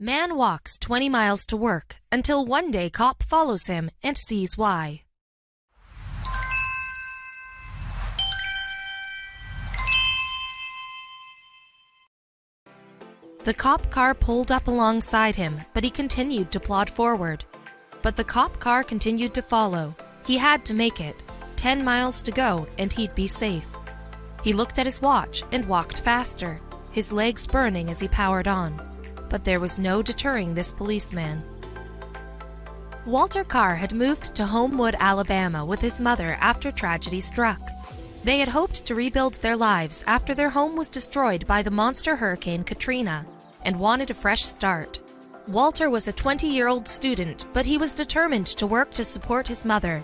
Man walks 20 miles to work until one day cop follows him and sees why. The cop car pulled up alongside him, but he continued to plod forward. But the cop car continued to follow. He had to make it. 10 miles to go and he'd be safe. He looked at his watch and walked faster, his legs burning as he powered on. But there was no deterring this policeman. Walter Carr had moved to Homewood, Alabama with his mother after tragedy struck. They had hoped to rebuild their lives after their home was destroyed by the monster hurricane Katrina and wanted a fresh start. Walter was a 20-year-old student, but he was determined to work to support his mother.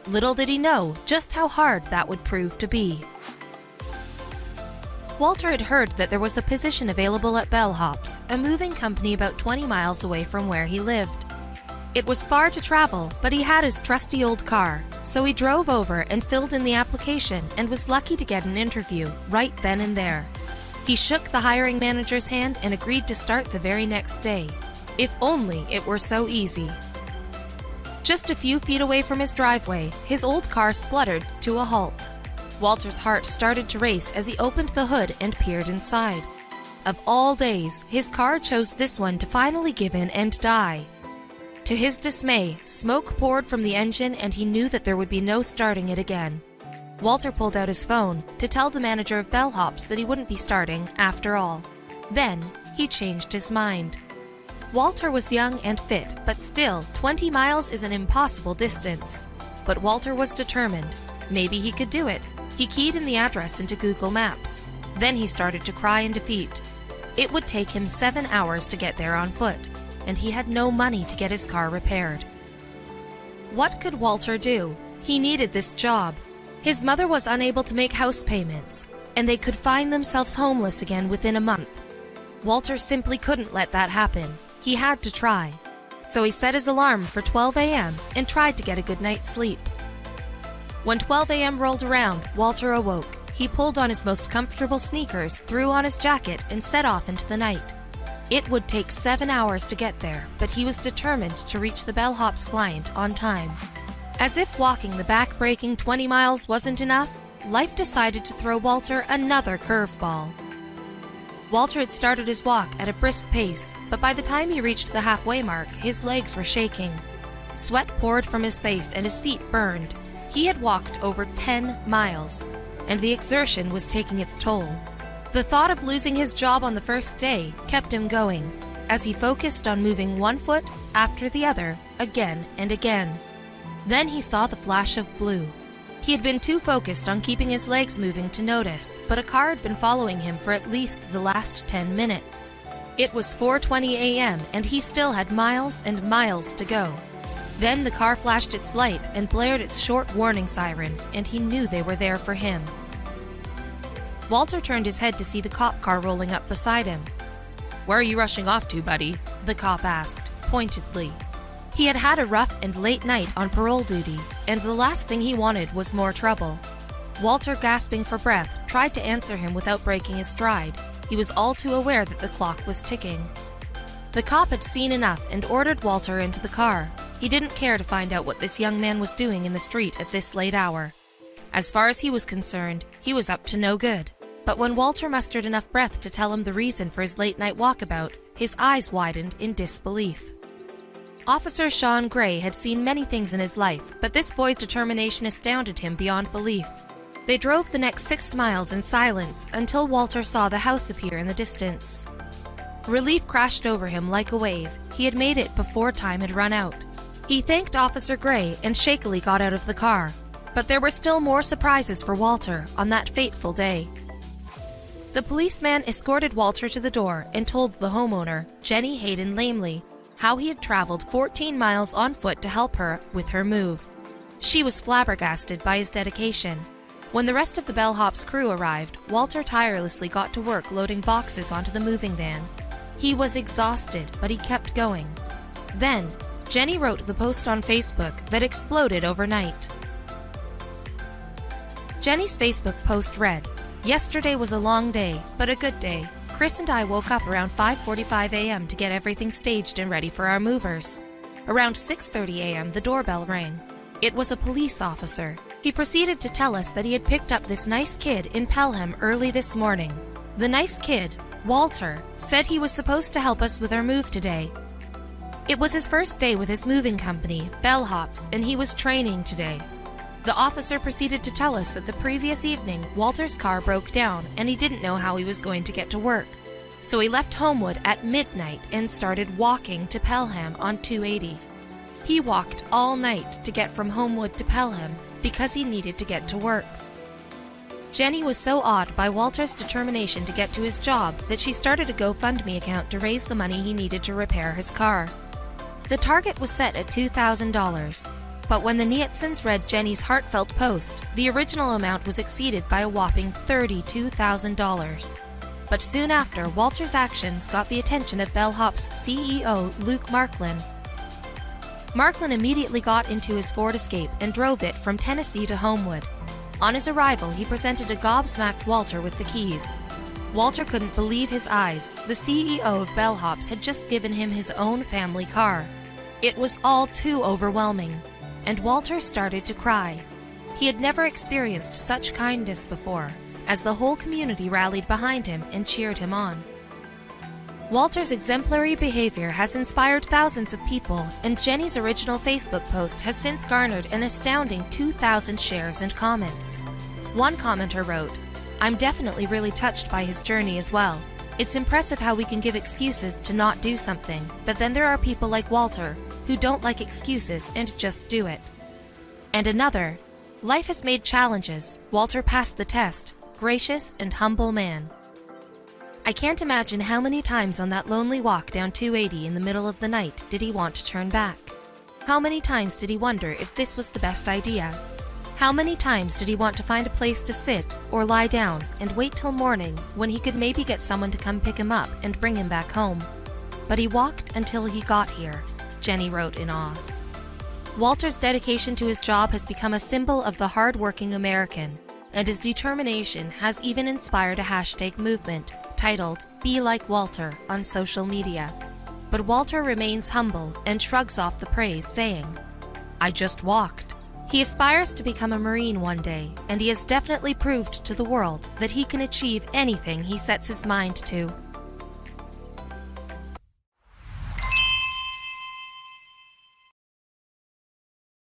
Little did he know just how hard that would prove to be. Walter had heard that there was a position available at Bellhops, a moving company about 20 miles away from where he lived. It was far to travel, but he had his trusty old car, so he drove over and filled in the application and was lucky to get an interview right then and there. He shook the hiring manager's hand and agreed to start the very next day. If only it were so easy. Just a few feet away from his driveway, his old car spluttered to a halt. Walter's heart started to race as he opened the hood and peered inside. Of all days, his car chose this one to finally give in and die. To his dismay, smoke poured from the engine and he knew that there would be no starting it again. Walter pulled out his phone to tell the manager of Bellhops that he wouldn't be starting after all. Then, he changed his mind. Walter was young and fit, but still, 20 miles is an impossible distance. But Walter was determined. Maybe he could do it. He keyed in the address into Google Maps. Then he started to cry in defeat. It would take him 7 hours to get there on foot, and he had no money to get his car repaired. What could Walter do? He needed this job. His mother was unable to make house payments, and they could find themselves homeless again within a month. Walter simply couldn't let that happen. He had to try. So he set his alarm for 12 a.m. and tried to get a good night's sleep. When 12 a.m. rolled around, Walter awoke. He pulled on his most comfortable sneakers, threw on his jacket, and set off into the night. It would take 7 hours to get there, but he was determined to reach the Bellhops client on time. As if walking the back-breaking 20 miles wasn't enough, life decided to throw Walter another curveball. Walter had started his walk at a brisk pace, but by the time he reached the halfway mark, his legs were shaking. Sweat poured from his face and his feet burned. He had walked over 10 miles, and the exertion was taking its toll. The thought of losing his job on the first day kept him going, as he focused on moving one foot after the other, again and again. Then he saw the flash of blue. He had been too focused on keeping his legs moving to notice, but a car had been following him for at least the last 10 minutes. It was 4:20 a.m. and he still had miles and miles to go. Then the car flashed its light and blared its short warning siren, and he knew they were there for him. Walter turned his head to see the cop car rolling up beside him. "Where are you rushing off to, buddy?" the cop asked, pointedly. He had had a rough and late night on parole duty, and the last thing he wanted was more trouble. Walter, gasping for breath, tried to answer him without breaking his stride. He was all too aware that the clock was ticking. The cop had seen enough and ordered Walter into the car. He didn't care to find out what this young man was doing in the street at this late hour. As far as he was concerned, he was up to no good. But when Walter mustered enough breath to tell him the reason for his late-night walkabout, his eyes widened in disbelief. Officer Sean Gray had seen many things in his life, but this boy's determination astounded him beyond belief. They drove the next 6 miles in silence until Walter saw the house appear in the distance. Relief crashed over him like a wave. He had made it before time had run out. He thanked Officer Gray and shakily got out of the car. But there were still more surprises for Walter on that fateful day. The policeman escorted Walter to the door and told the homeowner, Jenny Hayden Lamely, how he had traveled 14 miles on foot to help her with her move. She was flabbergasted by his dedication. When the rest of the Bellhops crew arrived, Walter tirelessly got to work loading boxes onto the moving van. He was exhausted, but he kept going. Then, Jenny wrote the post on Facebook that exploded overnight. Jenny's Facebook post read, "Yesterday was a long day, but a good day. Chris and I woke up around 5:45 a.m. to get everything staged and ready for our movers. Around 6:30 a.m., the doorbell rang. It was a police officer. He proceeded to tell us that he had picked up this nice kid in Pelham early this morning. The nice kid, Walter, said he was supposed to help us with our move today. It was his first day with his moving company, Bellhops, and he was training today. The officer proceeded to tell us that the previous evening, Walter's car broke down and he didn't know how he was going to get to work. So he left Homewood at midnight and started walking to Pelham on 280. He walked all night to get from Homewood to Pelham because he needed to get to work. Jenny was so awed by Walter's determination to get to his job that she started a GoFundMe account to raise the money he needed to repair his car. The target was set at $2,000, but when the Nietzsches read Jenny's heartfelt post, the original amount was exceeded by a whopping $32,000. But soon after, Walter's actions got the attention of Bellhops CEO Luke Marklin. Marklin immediately got into his Ford Escape and drove it from Tennessee to Homewood. On his arrival, he presented a gobsmacked Walter with the keys. Walter couldn't believe his eyes. The CEO of Bellhops had just given him his own family car. It was all too overwhelming, and Walter started to cry. He had never experienced such kindness before, as the whole community rallied behind him and cheered him on. Walter's exemplary behavior has inspired thousands of people, and Jenny's original Facebook post has since garnered an astounding 2,000 shares and comments. One commenter wrote, "I'm definitely really touched by his journey as well. It's impressive how we can give excuses to not do something, but then there are people like Walter who don't like excuses and just do it." And another, "Life has made challenges. Walter passed the test. Gracious and humble man." I can't imagine how many times on that lonely walk down 280 in the middle of the night did he want to turn back. How many times did he wonder if this was the best idea? How many times did he want to find a place to sit or lie down and wait till morning when he could maybe get someone to come pick him up and bring him back home? But he walked until he got here, Jenny wrote in awe. Walter's dedication to his job has become a symbol of the hard-working American, and his determination has even inspired a hashtag movement titled "Be Like Walter" on social media. But Walter remains humble and shrugs off the praise, saying, "I just walked." He aspires to become a Marine one day, and he has definitely proved to the world that he can achieve anything he sets his mind to.